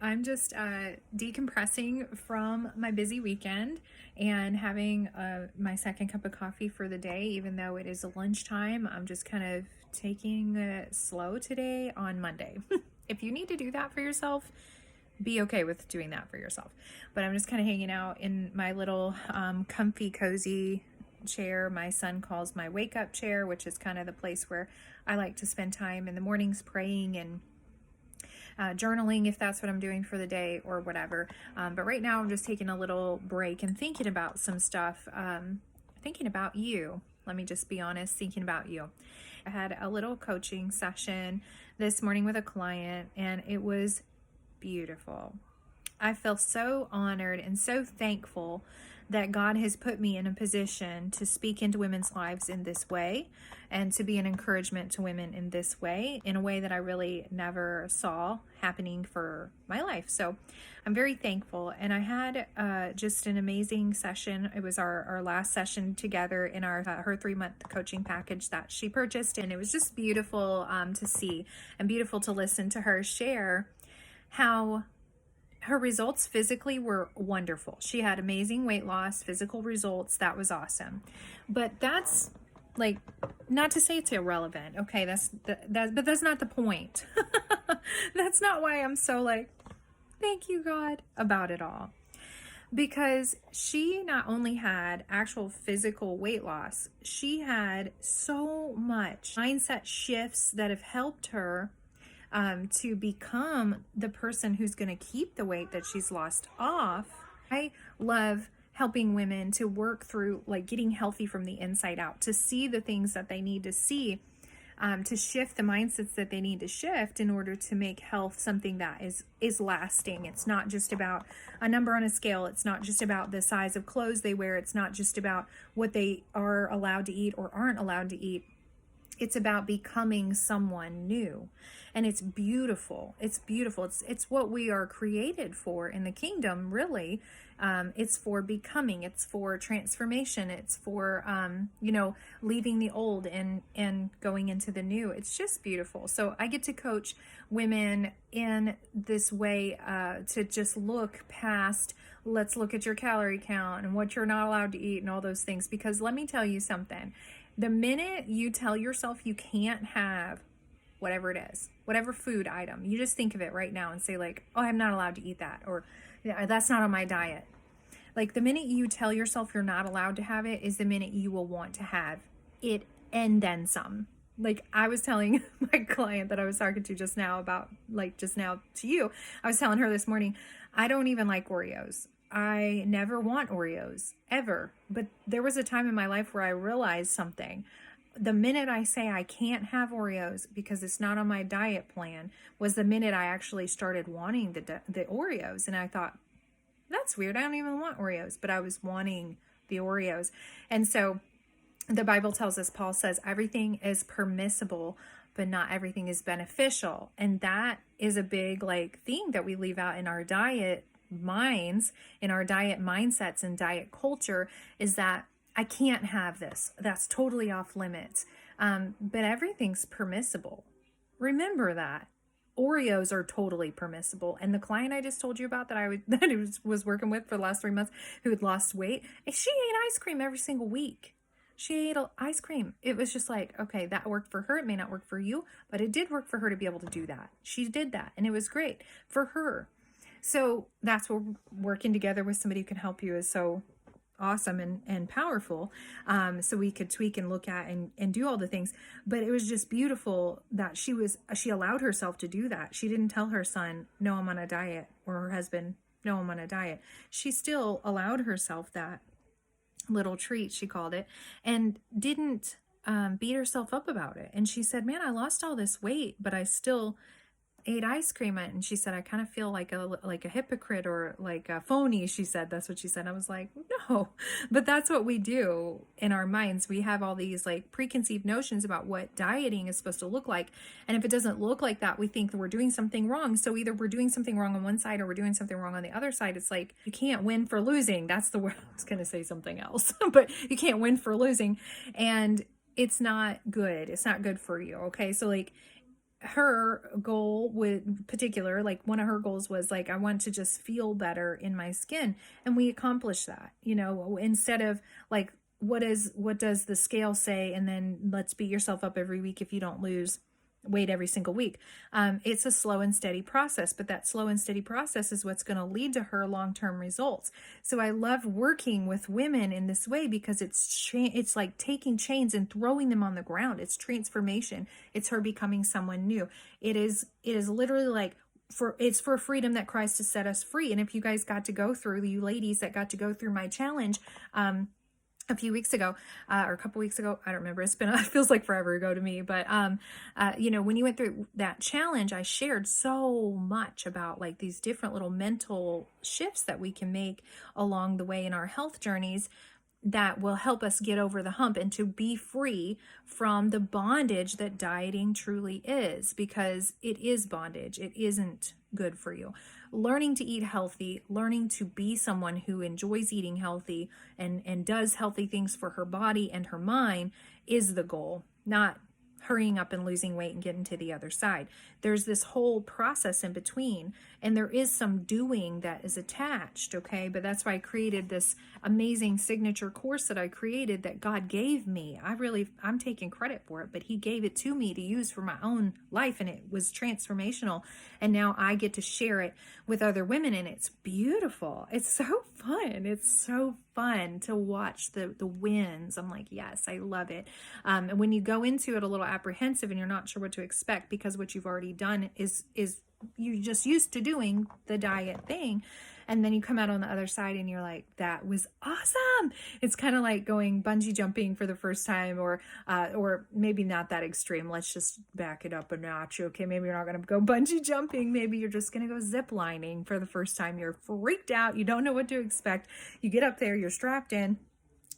I'm just decompressing from my busy weekend and having my second cup of coffee for the day, even though it is lunchtime. I'm just kind of taking it slow today on Monday. If you need to do that for yourself, be okay with doing that for yourself. But I'm just kind of hanging out in my little comfy, cozy chair. My son calls my wake up chair, which is kind of the place where I like to spend time in the mornings praying and journaling if that's what I'm doing for the day or whatever. But right now I'm just taking a little break and thinking about some stuff, thinking about you. Let me just be honest, thinking about you. I had a little coaching session this morning with a client and it was beautiful. I feel so honored and so thankful that God has put me in a position to speak into women's lives in this way and to be an encouragement to women in this way, in a way that I really never saw happening for my life. So I'm very thankful. And I had just an amazing session. It was our last session together in our her 3-month coaching package that she purchased. And it was just beautiful to see and beautiful to listen to her share how her results physically were wonderful. She had amazing weight loss, physical results. That was awesome. But that's like, not to say it's irrelevant. Okay, but that's not the point. That's not why I'm so like, thank you, God, about it all. Because she not only had actual physical weight loss, she had so much mindset shifts that have helped her to become the person who's going to keep the weight that she's lost off. I love helping women to work through like getting healthy from the inside out, to see the things that they need to see, to shift the mindsets that they need to shift in order to make health something that is lasting. It's not just about a number on a scale. It's not just about the size of clothes they wear. It's not just about what they are allowed to eat or aren't allowed to eat. It's about becoming someone new. And it's beautiful. It's beautiful. It's what we are created for in the kingdom, really. It's for becoming. It's for transformation. It's for, leaving the old and going into the new. It's just beautiful. So I get to coach women in this way to just look past, let's look at your calorie count and what you're not allowed to eat and all those things. Because let me tell you something. The minute you tell yourself you can't have whatever it is, whatever food item, you just think of it right now and say like, oh, I'm not allowed to eat that, or that's not on my diet. Like the minute you tell yourself you're not allowed to have it is the minute you will want to have it and then some. Like I was telling my client that I was talking to just now to you, I was telling her this morning, I don't even like Oreos. I never want Oreos, ever. But there was a time in my life where I realized something. The minute I say I can't have Oreos because it's not on my diet plan was the minute I actually started wanting the Oreos. And I thought, that's weird. I don't even want Oreos, but I was wanting the Oreos. And so the Bible tells us, Paul says, everything is permissible, but not everything is beneficial. And that is a big thing that we leave out in our diet minds, in our diet mindsets and diet culture, is that I can't have this. That's totally off limits. But everything's permissible. Remember that. Oreos are totally permissible. And the client I just told you about that I was working with for the last 3 months who had lost weight, she ate ice cream every single week. She ate ice cream. It was just like, okay, that worked for her. It may not work for you, but it did work for her to be able to do that. She did that, and it was great for her. So that's what working together with somebody who can help you is so awesome and powerful. So we could tweak and look at and do all the things. But it was just beautiful that she allowed herself to do that. She didn't tell her son, no, I'm on a diet, or her husband, no, I'm on a diet. She still allowed herself that little treat, she called it, and didn't beat herself up about it. And she said, man, I lost all this weight, but I still ate ice cream. And she said, I kind of feel like a hypocrite or like a phony. She said, that's what she said. I was like, no, but that's what we do in our minds. We have all these preconceived notions about what dieting is supposed to look like. And if it doesn't look like that, we think that we're doing something wrong. So either we're doing something wrong on one side or we're doing something wrong on the other side. It's like, you can't win for losing. That's the word. I was going to say something else, but you can't win for losing. And it's not good. It's not good for you. Okay. So her goal with particular, like one of her goals was like, I want to just feel better in my skin. And we accomplished that, instead of like, what does the scale say? And then let's beat yourself up every week if you don't lose weight every single week. It's a slow and steady process, but that slow and steady process is what's going to lead to her long-term results. So I love working with women in this way because it's like taking chains and throwing them on the ground. It's transformation. It's her becoming someone new. It is literally like, it's for freedom that Christ has set us free. And if you guys got to go through, you ladies that got to go through my challenge, a few weeks ago, or a couple weeks ago, I don't remember. It feels like forever ago to me. But, when you went through that challenge, I shared so much about like these different little mental shifts that we can make along the way in our health journeys that will help us get over the hump and to be free from the bondage that dieting truly is, because it is bondage. It isn't good for you. Learning to eat healthy, learning to be someone who enjoys eating healthy and does healthy things for her body and her mind is the goal, not hurrying up and losing weight and getting to the other side. There's this whole process in between, and there is some doing that is attached, okay? But that's why I created this amazing signature course that I created that God gave me. I'm taking credit for it, but he gave it to me to use for my own life, and it was transformational. And now I get to share it with other women, and it's beautiful. It's so fun. It's so fun to watch the wins. I'm like, yes, I love it. And when you go into it a little apprehensive and you're not sure what to expect because what you've already done is you just used to doing the diet thing, and then you come out on the other side and you're like, that was awesome. It's kind of like going bungee jumping for the first time, or maybe not that extreme. Let's just back it up a notch. Okay, maybe you're not going to go bungee jumping. Maybe you're just going to go zip lining for the first time. You're freaked out. You don't know what to expect. You get up there, you're strapped in.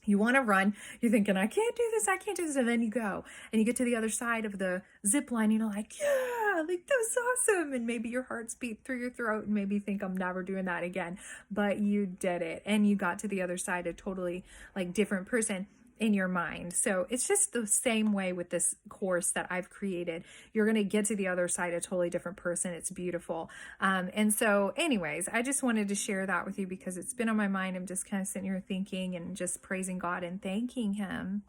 You want to run, you're thinking, I can't do this, and then you go, and you get to the other side of the zip line, and you're like, yeah, like, that was awesome, and maybe your heart's beat through your throat, and maybe you think, I'm never doing that again, but you did it, and you got to the other side a totally, like, different person in your mind. So it's just the same way with this course that I've created. You're going to get to the other side a totally different person. It's beautiful. And so anyways, I just wanted to share that with you because it's been on my mind. I'm just kind of sitting here thinking and just praising God and thanking him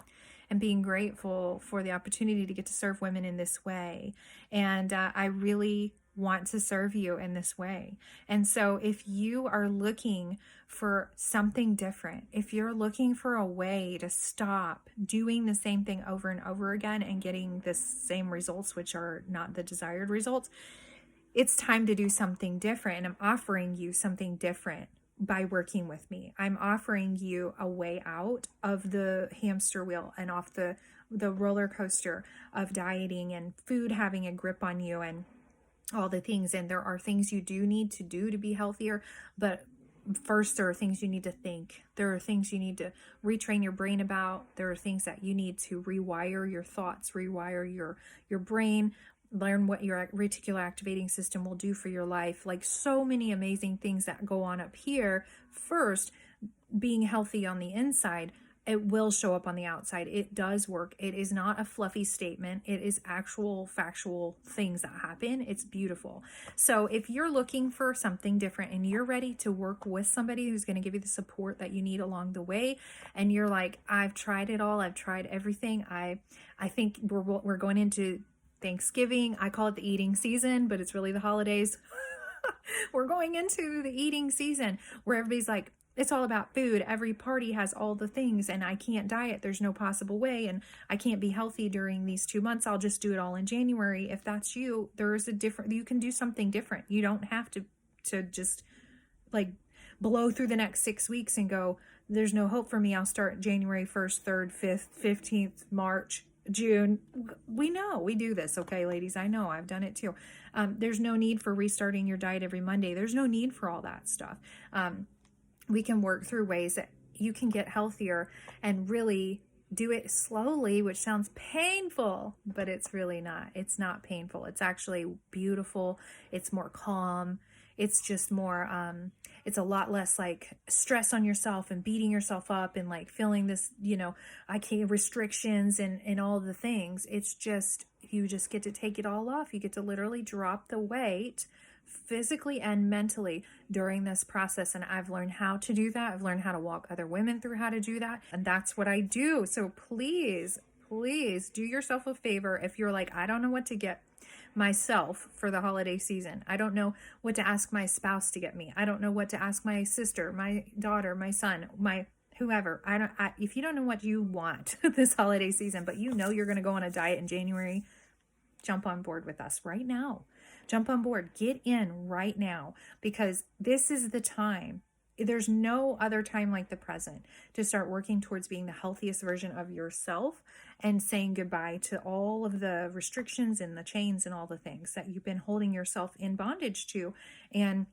and being grateful for the opportunity to get to serve women in this way. And I really want to serve you in this way. And so if you are looking for something different, if you're looking for a way to stop doing the same thing over and over again and getting the same results, which are not the desired results, it's time to do something different. And I'm offering you something different by working with me. I'm offering you a way out of the hamster wheel and off the roller coaster of dieting and food having a grip on you and all the things. And there are things you do need to do to be healthier, but first there are things you need to think. There are things you need to retrain your brain about. There are things that you need to rewire your thoughts, rewire your brain, learn what your reticular activating system will do for your life. Like so many amazing things that go on up here. First, being healthy on the inside, it will show up on the outside. It does work. It is not a fluffy statement. It is actual factual things that happen. It's beautiful. So if you're looking for something different and you're ready to work with somebody who's going to give you the support that you need along the way, and you're like, I've tried it all. I've tried everything. I think we're going into Thanksgiving. I call it the eating season, but it's really the holidays. We're going into the eating season where everybody's like, it's all about food. Every party has all the things and I can't diet. There's no possible way. And I can't be healthy during these 2 months. I'll just do it all in January. If that's you, you can do something different. You don't have to just like blow through the next 6 weeks and go, there's no hope for me. I'll start January 1st, 3rd, 5th, 15th, March, June. We know we do this. Okay, ladies, I know I've done it too. There's no need for restarting your diet every Monday. There's no need for all that stuff. We can work through ways that you can get healthier and really do it slowly, which sounds painful, but it's really not. It's not painful. It's actually beautiful. It's more calm. It's just more, it's a lot less like stress on yourself and beating yourself up and like feeling this, I can't restrictions and all the things. It's just, You just get to take it all off. You get to literally drop the weight physically and mentally during this process. And I've learned how to do that. I've learned how to walk other women through how to do that. And that's what I do. So please, please do yourself a favor. If you're like, I don't know what to get myself for the holiday season. I don't know what to ask my spouse to get me. I don't know what to ask my sister, my daughter, my son, my whoever. If you don't know what you want this holiday season, but you know you're going to go on a diet in January, jump on board with us right now. Jump on board, get in right now, because this is the time. There's no other time like the present to start working towards being the healthiest version of yourself and saying goodbye to all of the restrictions and the chains and all the things that you've been holding yourself in bondage to, and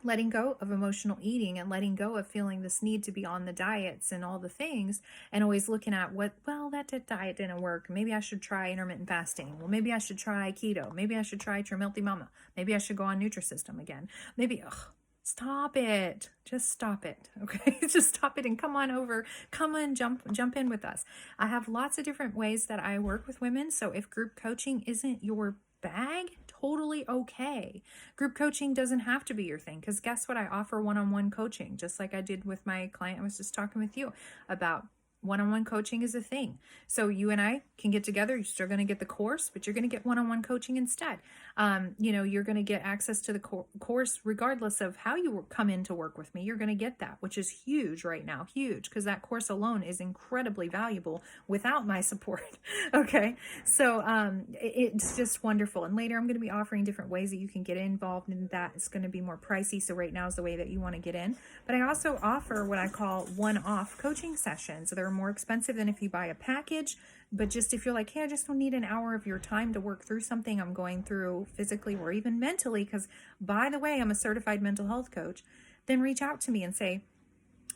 letting go of emotional eating and letting go of feeling this need to be on the diets and all the things, and always looking at that diet didn't work. Maybe I should try intermittent fasting. Well, maybe I should try keto. Maybe I should try Trimilty Mama. Maybe I should go on Nutrisystem again. Maybe, stop it. Just stop it. Okay. Just stop it and come on over. Come on, jump in with us. I have lots of different ways that I work with women. So if group coaching isn't your bag, totally okay. Group coaching doesn't have to be your thing, because guess what? I offer one-on-one coaching, just like I did with my client I was just talking with you about. One-on-one coaching is a thing. So you and I can get together. You're still going to get the course, but you're going to get one-on-one coaching instead. You're going to get access to the course regardless of how you come in to work with me. You're going to get that, which is huge right now. Huge, because that course alone is incredibly valuable without my support. Okay. So it's just wonderful. And later I'm going to be offering different ways that you can get involved in that. It's going to be more pricey. So right now is the way that you want to get in. But I also offer what I call one-off coaching sessions. They're more expensive than if you buy a package, but just if you're like, hey, I just don't need an hour of your time to work through something I'm going through physically or even mentally, because by the way, I'm a certified mental health coach, then reach out to me and say,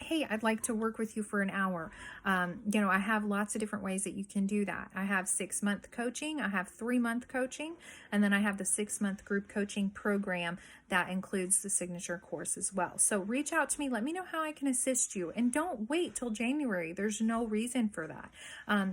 hey, I'd like to work with you for an hour. I have lots of different ways that you can do that. I have 6-month coaching, I have 3-month coaching, and then I have the 6-month group coaching program that includes the signature course as well. So reach out to me, let me know how I can assist you, and don't wait till January. There's no reason for that.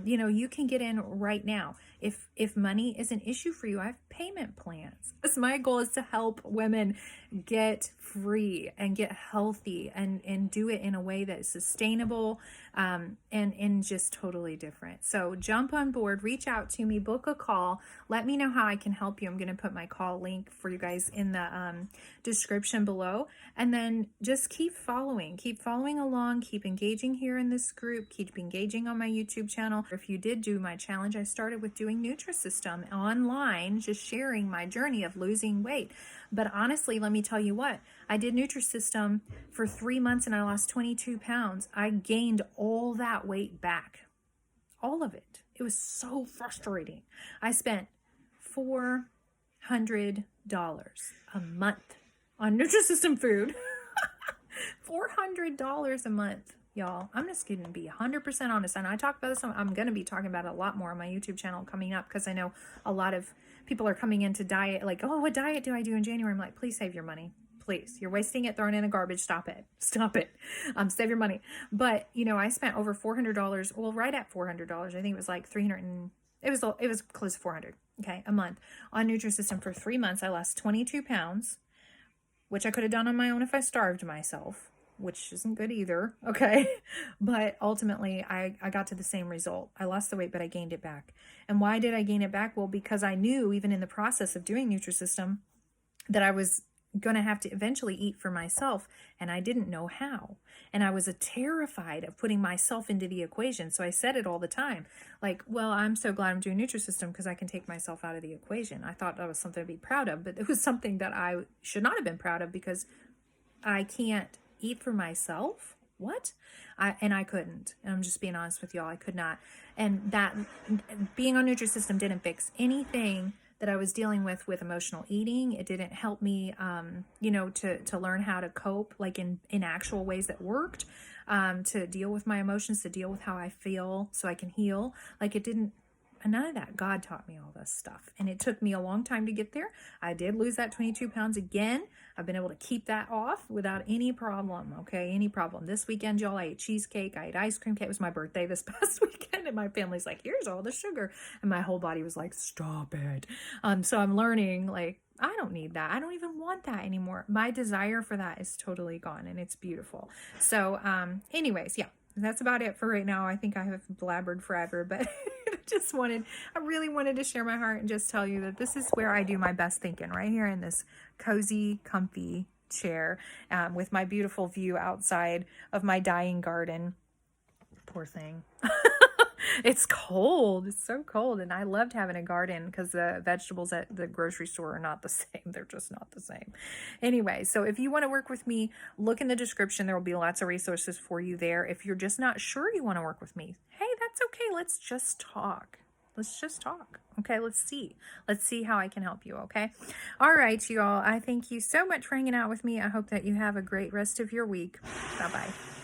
You can get in right now. If money is an issue for you, I have payment plans. So my goal is to help women get free and get healthy and do it in a way that is sustainable and just totally different. So jump on board, reach out to me, book a call, let me know how I can help you. I'm going to put my call link for you guys in the description below, and then just keep following along, keep engaging here in this group, keep engaging on my YouTube channel. If you did do my challenge, I started with doing Nutrisystem online, just sharing my journey of losing weight. But honestly, let me tell you what, I did Nutrisystem for 3 months and I lost 22 pounds. I gained all that weight back, all of it. It was so frustrating. I spent $400 a month on Nutrisystem food. $400 a month, y'all. I'm just going to be 100% honest. And I talk about this, I'm going to be talking about it a lot more on my YouTube channel coming up, because I know a lot of people are coming into diet like, oh, what diet do I do in January? I'm like, please save your money. Please. You're wasting it, throwing it in the garbage. Stop it. Save your money. But, I spent over $400. Well, right at $400. I think it was like 300 and it was close to 400. Okay. A month on Nutrisystem for 3 months. I lost 22 pounds, which I could have done on my own if I starved myself, which isn't good either. Okay. But ultimately I got to the same result. I lost the weight, but I gained it back. And why did I gain it back? Well, because I knew even in the process of doing Nutrisystem that I was going to have to eventually eat for myself, and I didn't know how. And I was terrified of putting myself into the equation. So I said it all the time, like, well, I'm so glad I'm doing Nutrisystem because I can take myself out of the equation. I thought that was something to be proud of, but it was something that I should not have been proud of, because I can't eat for myself. What? I couldn't. And I'm just being honest with y'all. I could not. And that being on Nutrisystem didn't fix anything that I was dealing with emotional eating. It didn't help me, to learn how to cope, like in actual ways that worked, to deal with my emotions, to deal with how I feel so I can heal. Like it didn't, none of that. God taught me all this stuff. And it took me a long time to get there. I did lose that 22 pounds again. I've been able to keep that off without any problem. Okay, any problem. This weekend, y'all, I ate cheesecake, I ate ice cream cake. It was my birthday this past weekend, and my family's like, here's all the sugar, and my whole body was like, stop it. So I'm learning, like, I don't need that. I don't even want that anymore. My desire for that is totally gone, and it's beautiful. So anyways, yeah, that's about it for right now. I think I have blabbered forever, but I really wanted to share my heart and just tell you that this is where I do my best thinking, right here in this cozy, comfy chair, with my beautiful view outside of my dying garden. Poor thing. It's cold. It's so cold. And I loved having a garden because the vegetables at the grocery store are not the same. They're just not the same. Anyway, so if you want to work with me, look in the description. There will be lots of resources for you there. If you're just not sure you want to work with me, hey, that's okay. Let's just talk. Let's just talk. Okay, let's see. Let's see how I can help you, okay? All right, you all. I thank you so much for hanging out with me. I hope that you have a great rest of your week. Bye-bye.